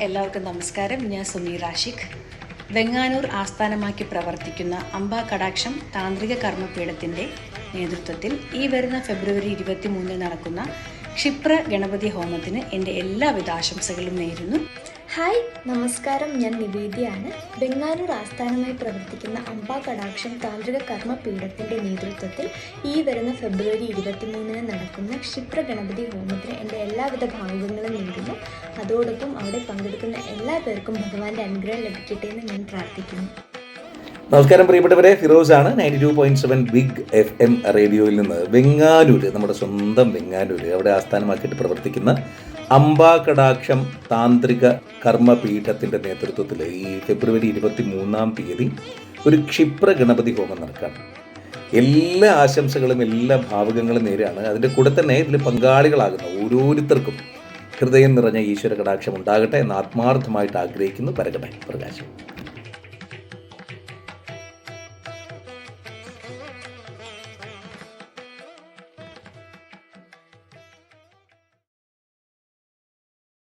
എല്ലാവർക്കും നമസ്കാരം. ഞാൻ സുമീർ ആഷിഖ്. വെങ്ങാനൂർ ആസ്ഥാനമാക്കി പ്രവർത്തിക്കുന്ന അംബാ കടാക്ഷം താന്ത്രിക കർമ്മപീഠത്തിൻ്റെ നേതൃത്വത്തിൽ ഈ വരുന്ന ഫെബ്രുവരി 23 നടക്കുന്ന ക്ഷിപ്ര ഗണപതി ഹോമത്തിന് എൻ്റെ എല്ലാവിധ ആശംസകളും നേരുന്നു. ഹായ്, നമസ്കാരം. ഞാൻ നിവേദ്യയാണ്. വെങ്ങാനൂർ ആസ്ഥാനമായി പ്രവർത്തിക്കുന്ന അംബാ കടാക്ഷം താന്ത്രിക കർമ്മപീഠത്തിൻ്റെ നേതൃത്വത്തിൽ ഈ വരുന്ന ഫെബ്രുവരി 23 നടക്കുന്ന ക്ഷിപ്ര ഗണപതി ഹോമത്തിന് എൻ്റെ എല്ലാവിധ ഭാവുകങ്ങളും നേരുന്നു. അതോടൊപ്പം അവിടെ പങ്കെടുക്കുന്ന എല്ലാ പേർക്കും ഭഗവാന്റെ അനുഗ്രഹം ലഭിക്കട്ടെ എന്ന് ഞാൻ പ്രാർത്ഥിക്കുന്നു. നമസ്കാരം പ്രിയപ്പെട്ടവരെ, ഫിറോസ് ആണ്. 92.7 ബിഗ് FM റേഡിയോയിൽ നിന്ന് വെങ്ങാനൂര്, നമ്മുടെ സ്വന്തം വെങ്ങാനൂര്, അവിടെ ആസ്ഥാനമാക്കിയിട്ട് പ്രവർത്തിക്കുന്ന അംബാ കടാക്ഷം താന്ത്രിക കർമ്മപീഠത്തിൻ്റെ നേതൃത്വത്തിൽ ഈ ഫെബ്രുവരി 23 ഒരു ക്ഷിപ്ര ഗണപതി ഹോമം നടക്കുകയാണ്. എല്ലാ ആശംസകളും എല്ലാ ഭാവുകങ്ങളും നേരെയാണ്. അതിൻ്റെ കൂടെ തന്നെ ഇതിൽ പങ്കാളികളാകുന്ന ഓരോരുത്തർക്കും ഹൃദയം നിറഞ്ഞ ഈശ്വര കടാക്ഷം ഉണ്ടാകട്ടെ എന്ന് ആത്മാർത്ഥമായിട്ട് ആഗ്രഹിക്കുന്നു. പരകട്ടെ പ്രകാശം.